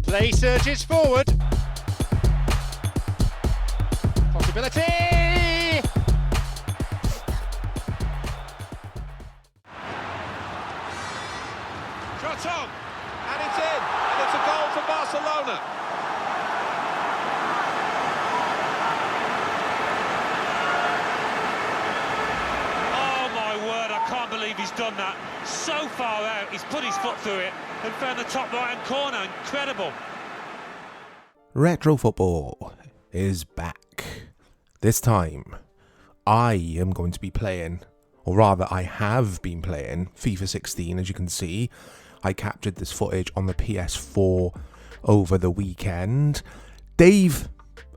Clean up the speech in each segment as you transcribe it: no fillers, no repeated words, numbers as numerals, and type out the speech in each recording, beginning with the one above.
Play surges forward. Possibility! Shot on! And it's in! And it's a goal for Barcelona! Oh my word, I can't believe he's done that. So far out, he's put his foot through it and found the top right-hand corner. Incredible. Retro Football is back. This time, I am going to be playing, or rather I have been playing, FIFA 16, as you can see. I captured this footage on the PS4 over the weekend. Dave,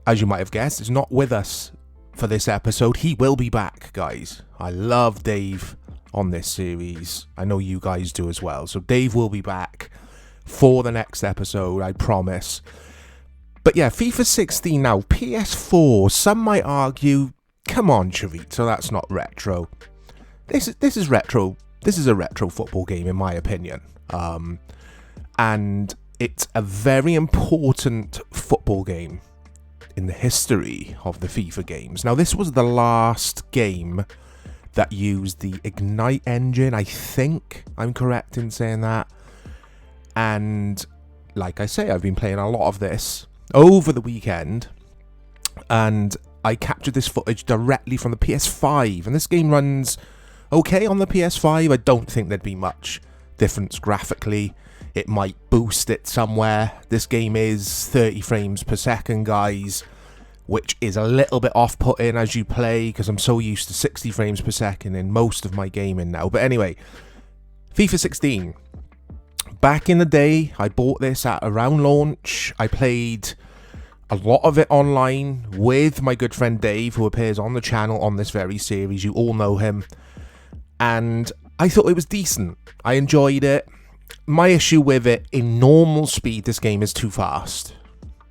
as you might have guessed, is not with us for this episode. He will be back, guys. I love Dave on this series. I know you guys do as well. So Dave will be back for the next episode, I promise. But yeah, FIFA 16 now, PS4. Some might argue, come on, Chavito, that's not retro. This is retro. This is a retro football game, in my opinion. And it's a very important football game in the history of the FIFA games. Now, this was the last game that used the Ignite engine. I think I'm correct in saying that. And like I say, I've been playing a lot of this over the weekend, and I captured this footage directly from the PS5, and this game runs okay on the PS5. I don't think there'd be much difference graphically. It might boost it somewhere. This game is 30 frames per second, guys, which is a little bit off-putting as you play, because I'm so used to 60 frames per second in most of my gaming now. But anyway, FIFA 16. Back in the day, I bought this at around launch. I played a lot of it online with my good friend Dave, who appears on the channel on this very series. You all know him. And I thought it was decent. I enjoyed it. My issue with it, in normal speed, this game is too fast.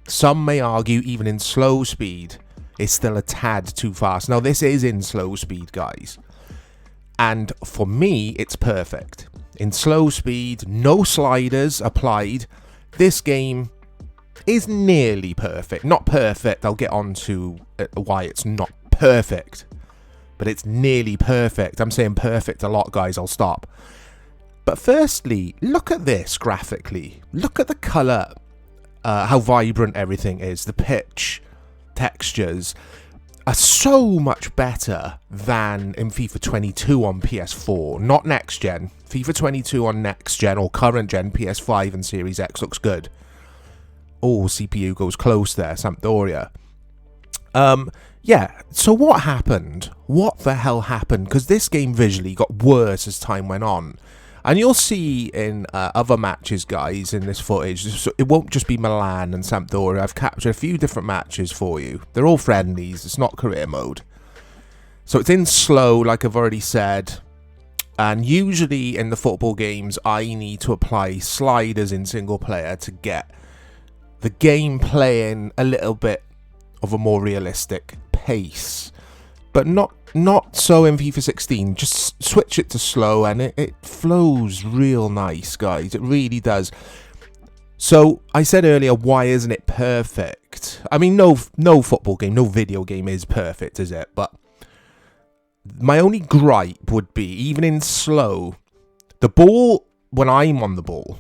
Some may argue even in slow speed, it's still a tad too fast. Now, this is in slow speed, guys. And for me, it's perfect. In slow speed, no sliders applied. This game is nearly perfect. Not perfect, I'll get on to why it's not perfect. But it's nearly perfect. I'm saying perfect a lot, guys, I'll stop. But firstly, look at this graphically. Look at the colour. How vibrant everything is. The pitch, textures are so much better than in FIFA 22 on PS4. Not next gen. FIFA 22 on next gen or current gen PS5 and Series X looks good. Oh, CPU goes close there, Sampdoria. Yeah, so what happened? What the hell happened? Because this game visually got worse as time went on. And you'll see in other matches, guys, in this footage, it won't just be Milan and Sampdoria. I've captured a few different matches for you. They're all friendlies. It's not career mode. So it's in slow, like I've already said. And usually in the football games, I need to apply sliders in single player to get the game playing a little bit of a more realistic pace. But not so in FIFA 16. Just switch it to slow and it flows real nice, guys. It really does. So I said earlier, why isn't it perfect? I mean, no football game, no video game is perfect, is it? But my only gripe would be, even in slow, the ball, when I'm on the ball,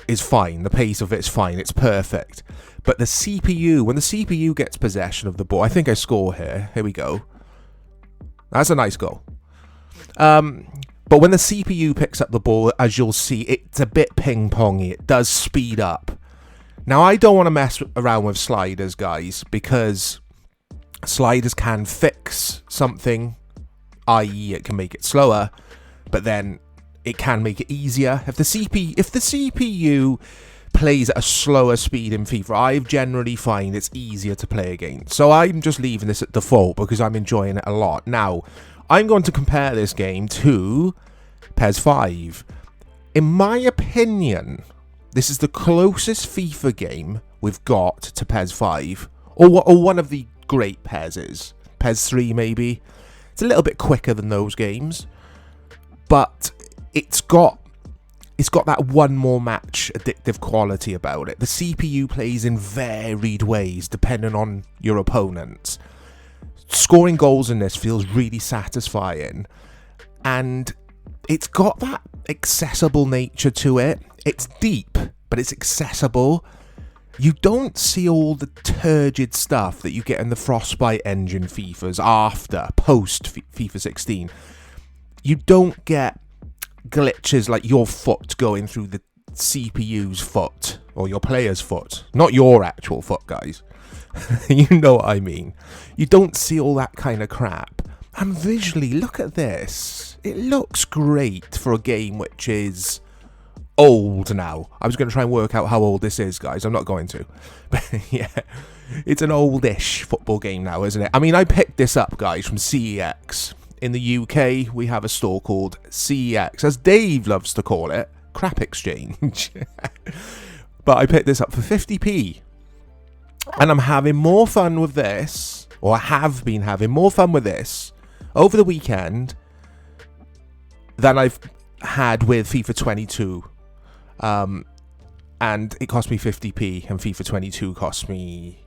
is fine. The pace of it's fine. It's perfect. But the CPU, when the CPU gets possession of the ball, I think I score here. Here we go. That's a nice goal. But when the CPU picks up the ball, as you'll see, it's a bit ping-pongy. It does speed up. Now, I don't want to mess around with sliders, guys, because sliders can fix something, i.e. it can make it slower, but then it can make it easier. If the CPU plays at a slower speed in FIFA, I generally find it's easier to play against. So I'm just leaving this at default because I'm enjoying it a lot. Now, I'm going to compare this game to PES 5. In my opinion, this is the closest FIFA game we've got to PES 5. Or one of the great PES's. PES 3 maybe. It's a little bit quicker than those games. But it's got it's got that one more match addictive quality about it. The CPU plays in varied ways depending on your opponents. Scoring goals in this feels really satisfying, and it's got that accessible nature to it. It's deep, but it's accessible. You don't see all the turgid stuff that you get in the Frostbite engine FIFAs post FIFA 16. You don't get glitches like your foot going through the CPU's foot, or your player's foot. Not your actual foot, guys. You know what I mean. You don't see all that kind of crap. And visually, look at this. It looks great for a game which is old now. I was going to try and work out how old this is, guys. I'm not going to. But yeah, it's an oldish football game now, isn't it? I mean, I picked this up, guys, from CEX. In the UK, we have a store called CEX, as Dave loves to call it, Crap Exchange. But I picked this up for 50p. And I'm having more fun with this, or I have been having more fun with this over the weekend than I've had with FIFA 22. And it cost me 50p, and FIFA 22 cost me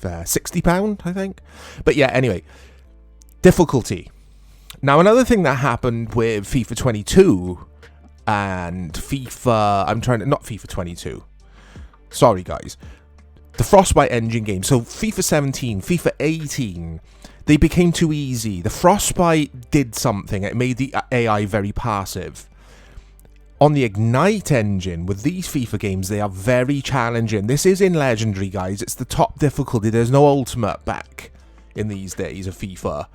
£60, I think. But yeah, anyway, difficulty. Now, another thing that happened with FIFA 22 and not FIFA 22. Sorry, guys. The Frostbite engine game. So FIFA 17, FIFA 18, they became too easy. The Frostbite did something. It made the AI very passive. On the Ignite engine, with these FIFA games, they are very challenging. This is in Legendary, guys. It's the top difficulty. There's no Ultimate back in these days of FIFA.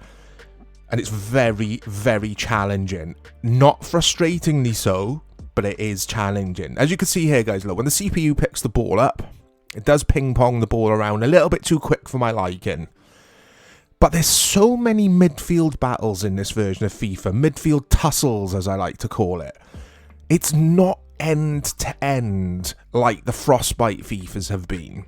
And it's very, very challenging. Not frustratingly so, but it is challenging. As you can see here, guys, look, when the CPU picks the ball up, it does ping-pong the ball around a little bit too quick for my liking. But there's so many midfield battles in this version of FIFA. Midfield tussles, as I like to call it. It's not end-to-end like the Frostbite FIFAs have been.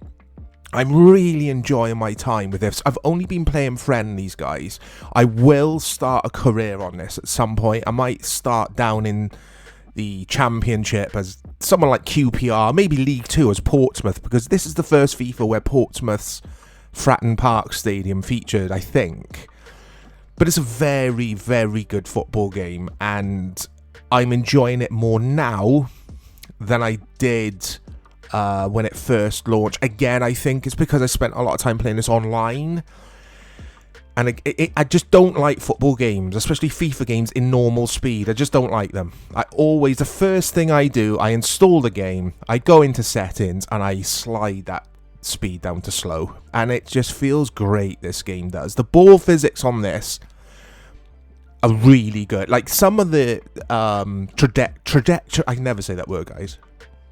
I'm really enjoying my time with this. I've only been playing friendlies, guys. I will start a career on this at some point. I might start down in the Championship as someone like QPR, maybe League 2 as Portsmouth, because this is the first FIFA where Portsmouth's Fratton Park Stadium featured, I think. But it's a very, very good football game, and I'm enjoying it more now than I did when it first launched. Again, I think it's because I spent a lot of time playing this online, and I just don't like football games, especially FIFA games in normal speed. I just don't like them. The first thing I do, I install the game, I go into settings, and I slide that speed down to slow, and it just feels great. This game does. The ball physics on this are really good. Like some of the trajectory, I can never say that word, guys.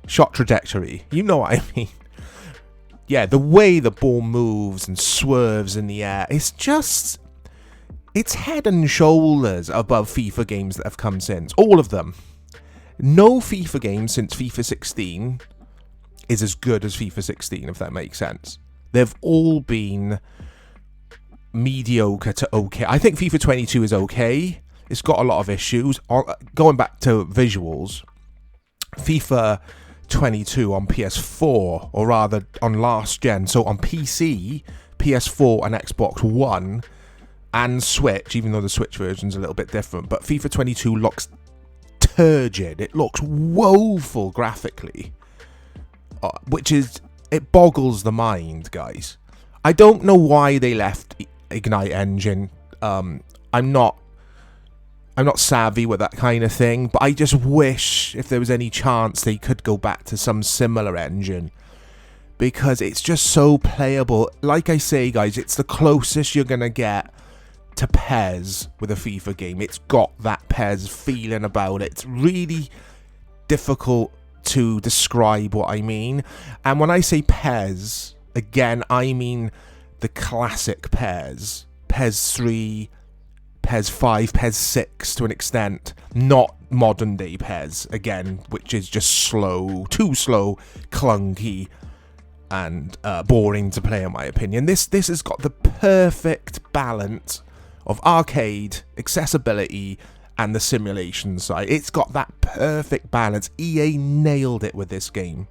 Shot trajectory, you know what I mean. Yeah, the way the ball moves and swerves in the air, it's head and shoulders above FIFA games that have come since. All of them. No FIFA game since FIFA 16 is as good as FIFA 16, if that makes sense. They've all been mediocre to okay. I think FIFA 22 is okay. It's got a lot of issues. Going back to visuals, FIFA 22 on PS4, or rather on last gen, so on PC, PS4 and Xbox One and Switch, even though the Switch version's a little bit different, but FIFA 22 looks turgid. It looks woeful graphically, it boggles the mind, guys. I don't know why they left Ignite engine. I'm not savvy with that kind of thing, but I just wish if there was any chance they could go back to some similar engine, because it's just so playable. Like I say, guys, it's the closest you're gonna get to PES with a FIFA game. It's got that PES feeling about it. It's really difficult to describe what I mean. And when I say PES, again, I mean the classic PES. PES 3, PES 5, PES 6 to an extent, not modern day PES, again, which is just slow, too slow, clunky, and boring to play in my opinion. This has got the perfect balance of arcade, accessibility, and the simulation side. It's got that perfect balance. EA nailed it with this game.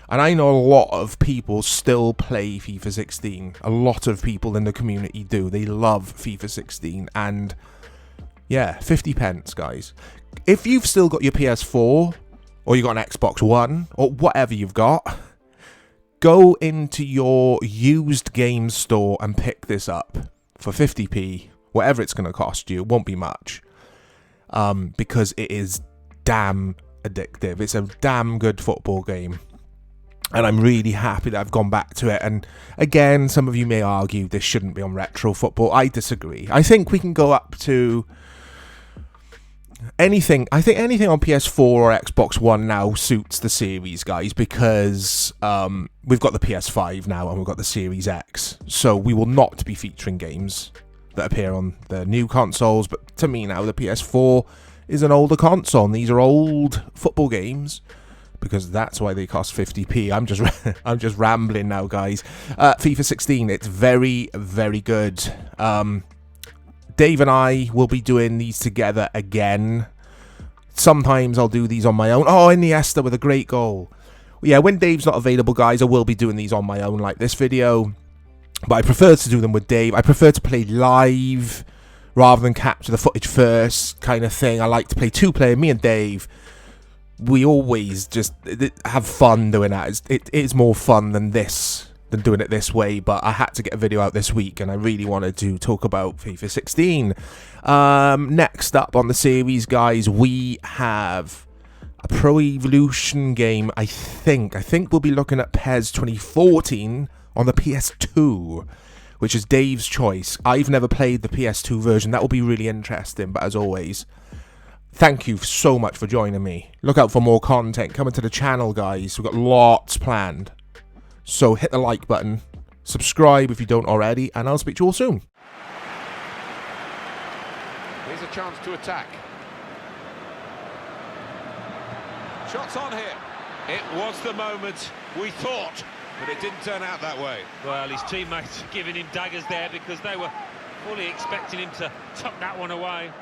And I know a lot of people still play FIFA 16. A lot of people in the community do. They love FIFA 16. And yeah, 50 pence, guys. If you've still got your PS4, or you got an Xbox One, or whatever you've got, go into your used games store and pick this up for 50p, whatever it's going to cost you. It won't be much, because it is damn addictive. It's a damn good football game, and I'm really happy that I've gone back to it. And again, some of you may argue this shouldn't be on retro football. I disagree. I think we can go up to anything. I think anything on PS4 or Xbox One now suits the series, guys, because we've got the PS5 now and we've got the Series X, so we will not be featuring games that appear on the new consoles. But to me now, the PS4 is an older console, and these are old football games, because that's why they cost 50p. I'm just rambling now, guys. FIFA 16, it's very, very good. Dave and I will be doing these together again. Sometimes I'll do these on my own. Oh, Iniesta with a great goal. Yeah, when Dave's not available, guys, I will be doing these on my own, like this video. But I prefer to do them with Dave. I prefer to play live rather than capture the footage first kind of thing. I like to play two-player, me and Dave. We always just have fun doing that. It is more fun than doing it this way, but I had to get a video out this week, and I really wanted to talk about FIFA 16. Next up on the series, guys, we have a Pro Evolution game. I think we'll be looking at PES 2014 on the PS2, which is Dave's choice. I've never played the PS2 version. That will be really interesting, but as always, thank you so much for joining me. Look out for more content coming to the channel, guys. We've got lots planned. So hit the like button, subscribe if you don't already, and I'll speak to you all soon. Here's a chance to attack. Shots on here. It was the moment we thought, but it didn't turn out that way. Well, his teammates giving him daggers there because they were fully expecting him to tuck that one away.